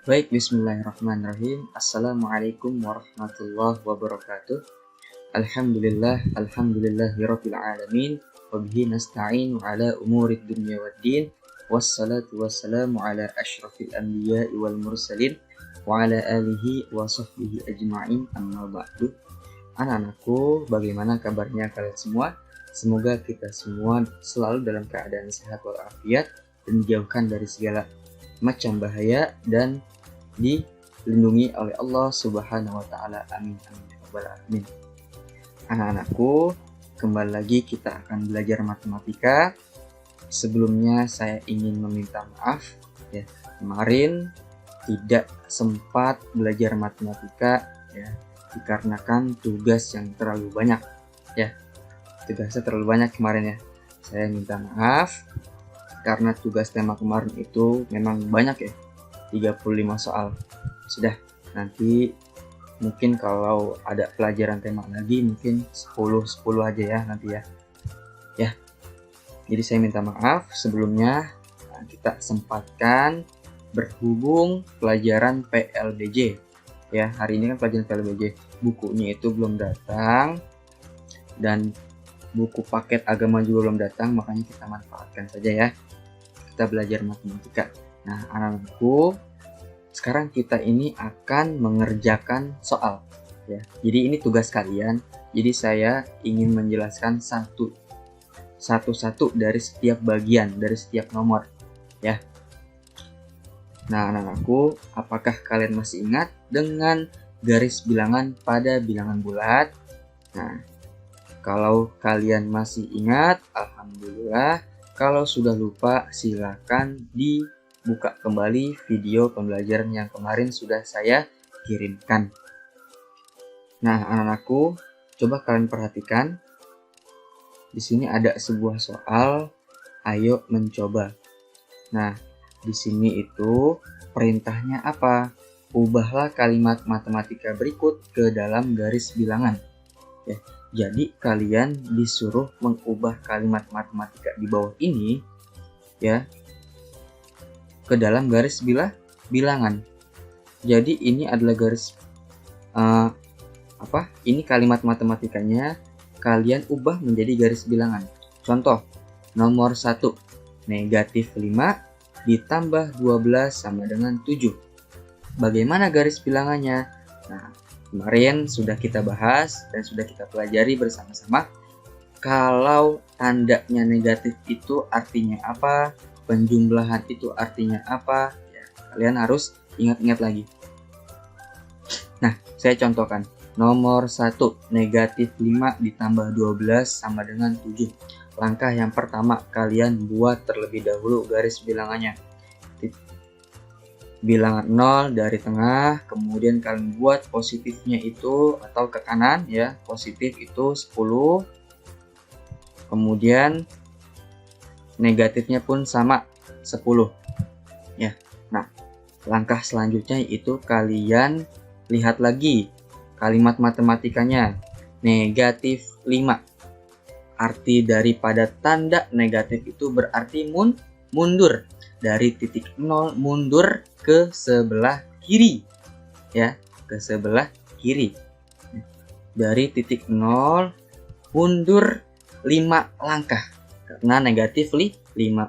Baik, bismillahirrahmanirrahim. Assalamualaikum warahmatullahi wabarakatuh. Alhamdulillahirabbil alamin. Wabihi nasta'in ala umurid dunya waddin. Wassalatu wassalamu ala asyrafil anbiya'i wal mursalin wa ala alihi wa sahbihi ajma'in, amma ba'du. Anak-anakku, bagaimana kabarnya kalian semua? Semoga kita semua selalu dalam keadaan sehat walafiat dan dijauhkan dari segala macam bahaya dan dilindungi oleh Allah Subhanahu wa taala. Amin amin ya rabbal alamin. Anak-anakku, kembali lagi kita akan belajar matematika. Sebelumnya saya ingin meminta maaf ya, kemarin tidak sempat belajar matematika ya, dikarenakan tugas yang terlalu banyak ya. Tugasnya terlalu banyak kemarin ya. Saya minta maaf karena tugas tema kemarin itu memang banyak ya, 35 soal. Sudah, nanti mungkin kalau ada pelajaran tema lagi mungkin 10 aja ya nanti ya. Ya. Jadi saya minta maaf sebelumnya. Kita sempatkan berhubung pelajaran PLBJ. Ya, hari ini kan pelajaran PLBJ. Bukunya itu belum datang dan buku paket agama juga belum datang, makanya kita manfaatkan saja ya. Kita belajar matematika. Nah, anak-anakku, sekarang kita ini akan mengerjakan soal ya. Jadi ini tugas kalian. Jadi saya ingin menjelaskan satu-satu dari setiap bagian, dari setiap nomor ya. Nah, anak-anakku, apakah kalian masih ingat dengan garis bilangan pada bilangan bulat? Nah, kalau kalian masih ingat, alhamdulillah. Kalau sudah lupa, silakan dibuka kembali video pembelajaran yang kemarin sudah saya kirimkan. Nah, anak-anakku, coba kalian perhatikan. Di sini ada sebuah soal, ayo mencoba. Nah, di sini itu perintahnya apa? Ubahlah kalimat matematika berikut ke dalam garis bilangan. Ya. Jadi kalian disuruh mengubah kalimat matematika di bawah ini ya ke dalam garis bilangan. Jadi ini adalah garis ini kalimat matematikanya kalian ubah menjadi garis bilangan. Contoh, nomor 1, negatif 5 ditambah 12 sama dengan 7. Bagaimana garis bilangannya? Nah, kemarin sudah kita bahas dan sudah kita pelajari bersama-sama. Kalau tandanya negatif itu artinya apa? Penjumlahan itu artinya apa? Ya, kalian harus ingat-ingat lagi. Nah, saya contohkan. Nomor 1, negatif 5 ditambah 12 sama dengan 7. Langkah yang pertama, kalian buat terlebih dahulu garis bilangannya. Bilangan 0 dari tengah, kemudian kalian buat positifnya itu atau ke kanan ya, positif itu 10, kemudian negatifnya pun sama 10 ya. Nah, langkah selanjutnya itu kalian lihat lagi kalimat matematikanya, negatif 5. Arti daripada tanda negatif itu berarti mundur. Dari titik 0 mundur ke sebelah kiri ya, ke sebelah kiri. Dari titik 0 mundur 5 langkah karena negatif 5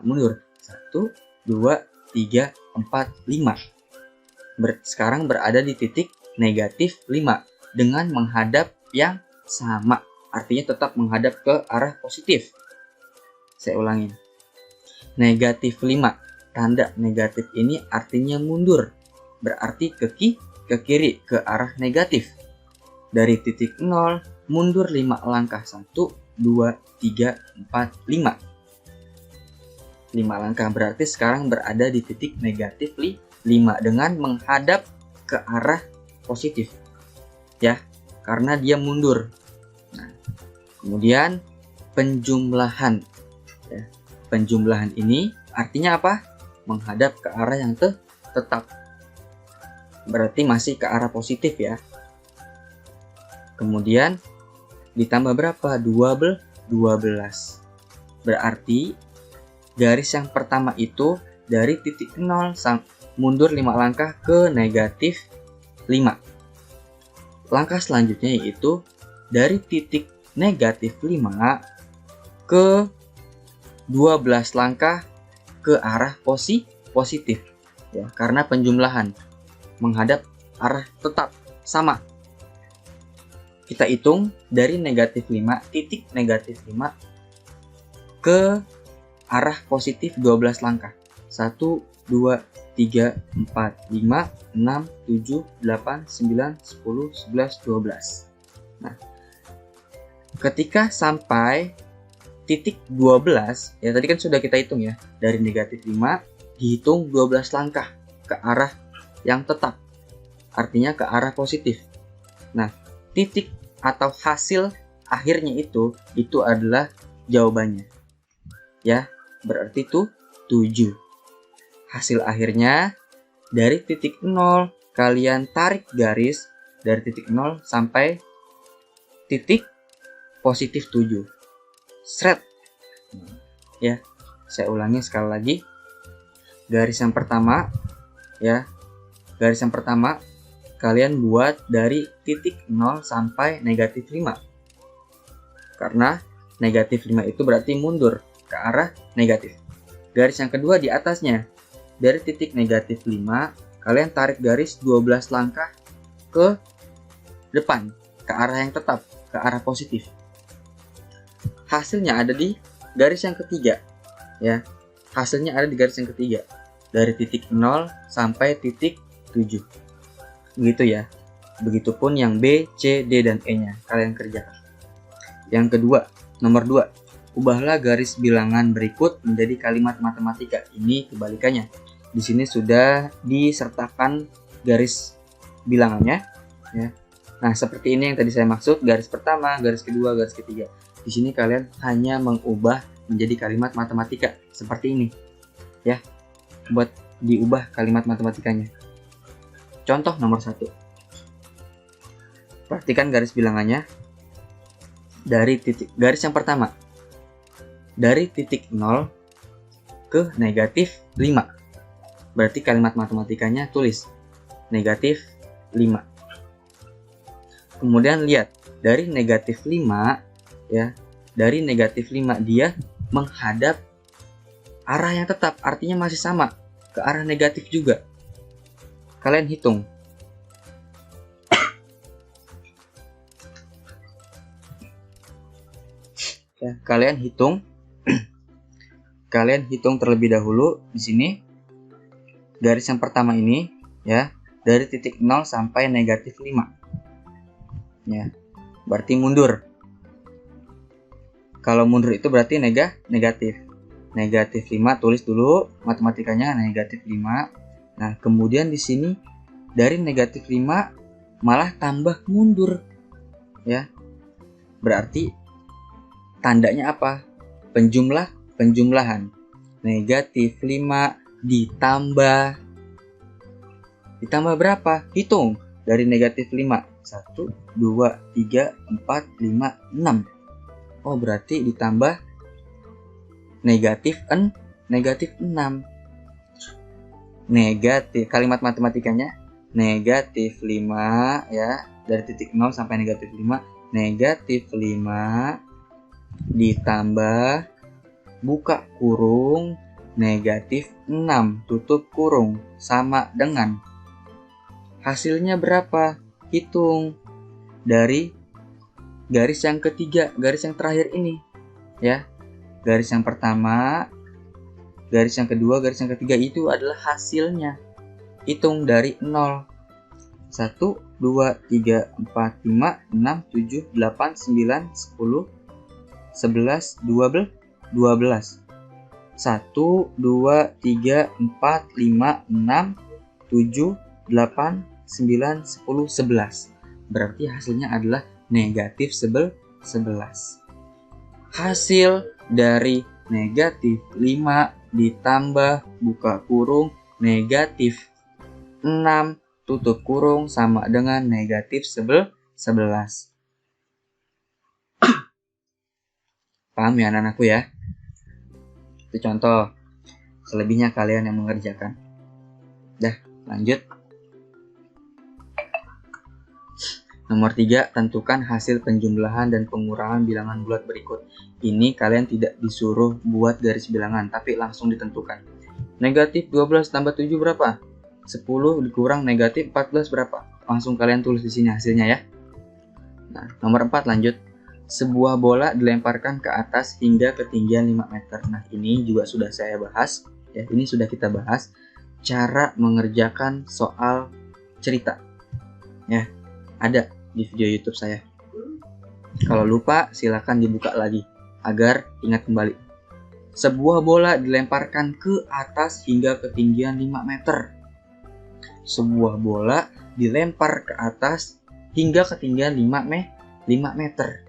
mundur. 1 2 3 4 5. Sekarang berada di titik negatif 5 dengan menghadap yang sama, artinya tetap menghadap ke arah positif. Saya ulangin, negatif 5. Tanda negatif ini artinya mundur, berarti ke kiri, ke arah negatif. Dari titik 0, mundur 5 langkah, 1, 2, 3, 4, 5. 5 langkah, berarti sekarang berada di titik negatif 5 dengan menghadap ke arah positif. Ya, karena dia mundur. Nah, kemudian penjumlahan. Ya, penjumlahan ini artinya apa? Menghadap ke arah yang tetap. Berarti masih ke arah positif ya. Kemudian ditambah berapa? 12. Berarti garis yang pertama itu dari titik 0 mundur 5 langkah ke negatif 5. Langkah selanjutnya yaitu dari titik negatif 5 ke 12 langkah ke arah positif. Ya, karena penjumlahan menghadap arah tetap sama. Kita hitung dari negatif 5, titik negatif 5 ke arah positif 12 langkah. 1, 2, 3, 4, 5, 6, 7, 8, 9, 10, 11, 12. Nah, ketika sampai titik 12, ya tadi kan sudah kita hitung ya, dari negatif 5 dihitung 12 langkah ke arah yang tetap, artinya ke arah positif. Nah, titik atau hasil akhirnya itu adalah jawabannya. Ya, berarti itu 7. Hasil akhirnya dari titik 0 kalian tarik garis dari titik 0 sampai titik positif 7. Sret. Ya, saya ulangi sekali lagi. Garis yang pertama, ya. Garis yang pertama kalian buat dari titik 0 sampai negatif 5. Karena negatif 5 itu berarti mundur ke arah negatif. Garis yang kedua di atasnya, dari titik negatif 5 kalian tarik garis 12 langkah ke depan, ke arah yang tetap, ke arah positif. Hasilnya ada di garis yang ketiga, ya. Hasilnya ada di garis yang ketiga, dari titik 0 sampai titik 7. Begitu ya. Begitupun yang B, C, D, dan E-nya kalian kerjakan. Yang kedua, nomor 2, ubahlah garis bilangan berikut menjadi kalimat matematika. Ini kebalikannya. Di sini sudah disertakan garis bilangannya, ya. Nah, seperti ini yang tadi saya maksud, garis pertama, garis kedua, garis ketiga. Di sini kalian hanya mengubah menjadi kalimat matematika seperti ini, ya. Buat diubah kalimat matematikanya. Contoh nomor 1. Perhatikan garis bilangannya. Dari titik garis yang pertama, dari titik 0 ke negatif 5. Berarti kalimat matematikanya tulis negatif 5. Kemudian lihat, dari negatif 5, ya, dari negatif 5 dia menghadap arah yang tetap, artinya masih sama, ke arah negatif juga. Kalian hitung. Ya, kalian hitung. Kalian hitung terlebih dahulu di sini. Garis yang pertama ini, ya, dari titik 0 sampai negatif 5. Ya, berarti mundur. Kalau mundur itu berarti negatif. Negatif 5 tulis dulu matematikanya negatif 5. Nah, kemudian di sini dari negatif 5 malah tambah mundur. Ya. Berarti tandanya apa? Penjumlahan. Negatif 5 ditambah berapa? Hitung dari negatif 5. 1, 2, 3, 4, 5, 6. Oh, berarti ditambah negatif 6. Negatif, kalimat matematikanya negatif 5, ya, dari titik 0 sampai negatif 5. Negatif 5 ditambah buka kurung negatif 6 tutup kurung sama dengan hasilnya berapa? Hitung dari garis yang ketiga, garis yang terakhir ini, ya. Garis yang pertama, garis yang kedua, garis yang ketiga itu adalah hasilnya. Hitung dari 0. 1, 2, 3, 4, 5, 6, 7, 8, 9, 10, 11, 12, 12. 1, 2, 3, 4, 5, 6, 7, 8, 9, 10, 11. Berarti hasilnya adalah negatif 11. Hasil dari negatif 5 ditambah buka kurung negatif 6 tutup kurung sama dengan negatif 11. Paham ya anak-anakku ya? Itu contoh. Selebihnya kalian yang mengerjakan. Dah, lanjut. Nomor 3, tentukan hasil penjumlahan dan pengurangan bilangan bulat berikut. Ini kalian tidak disuruh buat garis bilangan, tapi langsung ditentukan. Negatif 12 tambah 7 berapa? 10 dikurang negatif 14 berapa? Langsung kalian tulis di sini hasilnya ya. Nah, nomor 4 lanjut. Sebuah bola dilemparkan ke atas hingga ketinggian 5 meter. Nah, ini juga sudah saya bahas. Ya, ini sudah kita bahas. Cara mengerjakan soal cerita. Ya, ada di video YouTube saya. Kalau lupa, silakan dibuka lagi agar ingat kembali. Sebuah bola dilemparkan ke atas hingga ketinggian 5 meter. Sebuah bola dilempar ke atas hingga ketinggian 5 meter.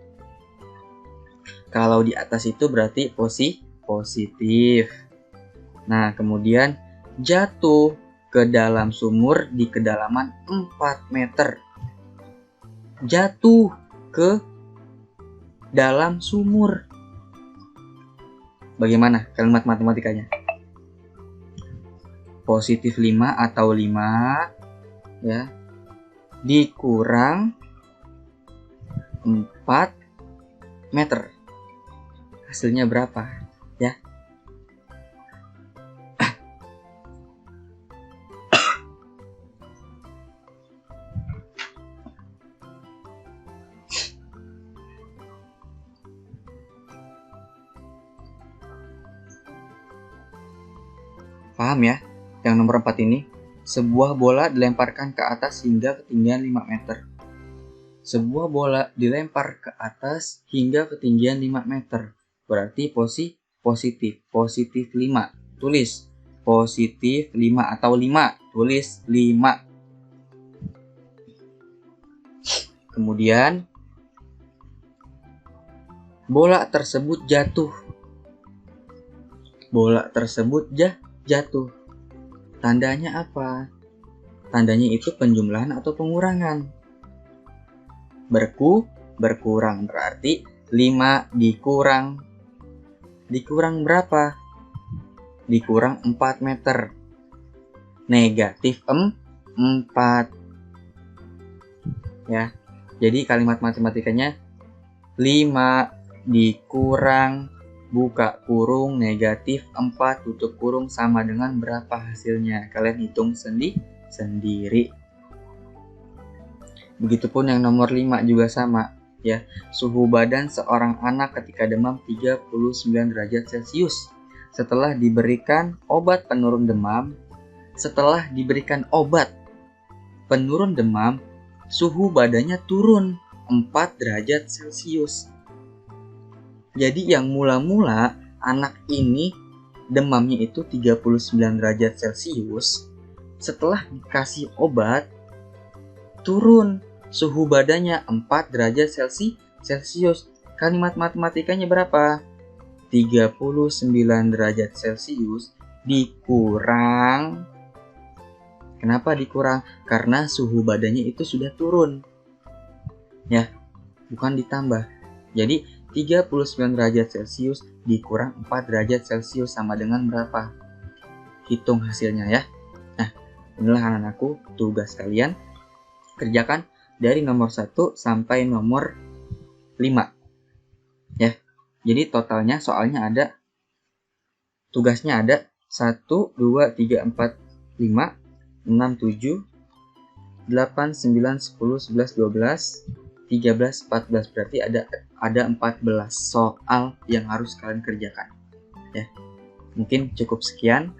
Kalau di atas itu berarti positif. Nah, kemudian jatuh ke dalam sumur di kedalaman 4 meter. Jatuh ke dalam sumur. Bagaimana kalimat matematikanya? Positif 5 atau 5 ya, dikurang 4 meter. Hasilnya berapa? Ya. Paham ya? Yang nomor 4 ini, sebuah bola dilemparkan ke atas hingga ketinggian 5 meter. Sebuah bola dilempar ke atas hingga ketinggian 5 meter. Berarti positif. Positif 5. Tulis. Positif 5 atau 5. Tulis 5. Kemudian, bola tersebut jatuh. Bola tersebut jatuh. Tandanya apa? Tandanya itu penjumlahan atau pengurangan. Berkurang berarti 5 dikurang berapa? Dikurang 4 meter. Negatif 4. Ya. Jadi kalimat matematikanya 5 dikurang buka kurung negatif 4 tutup kurung sama dengan berapa hasilnya. Kalian hitung sendiri. Begitupun yang nomor 5 juga sama ya. Suhu badan seorang anak ketika demam 39 derajat Celcius. Setelah diberikan obat penurun demam, suhu badannya turun 4 derajat Celcius. Jadi yang mula-mula anak ini demamnya itu 39 derajat Celcius. Setelah dikasih obat, turun suhu badannya 4 derajat Celcius. Kalimat matematikanya berapa? 39 derajat Celcius dikurang. Kenapa dikurang? Karena suhu badannya itu sudah turun. Ya, bukan ditambah. Jadi 39 derajat Celcius dikurang 4 derajat Celcius sama dengan berapa? Hitung hasilnya ya. Nah, inilah anak-anakku tugas kalian. Kerjakan dari nomor 1 sampai nomor 5. Ya. Jadi totalnya soalnya ada, tugasnya ada 1, 2, 3, 4, 5, 6, 7, 8, 9, 10, 11, 12, 13, 14. Berarti ada 14 soal yang harus kalian kerjakan ya. Mungkin cukup sekian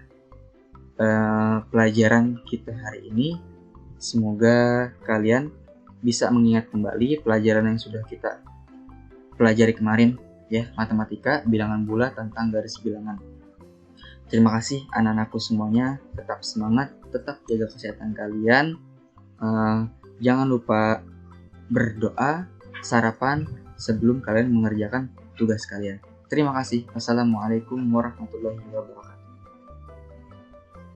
pelajaran kita hari ini. Semoga kalian bisa mengingat kembali pelajaran yang sudah kita pelajari kemarin ya, matematika bilangan bulat tentang garis bilangan. Terima kasih anak-anakku semuanya, tetap semangat, tetap jaga kesehatan kalian. Jangan lupa berdoa, sarapan sebelum kalian mengerjakan tugas kalian. Terima kasih. Wassalamualaikum warahmatullahi wabarakatuh.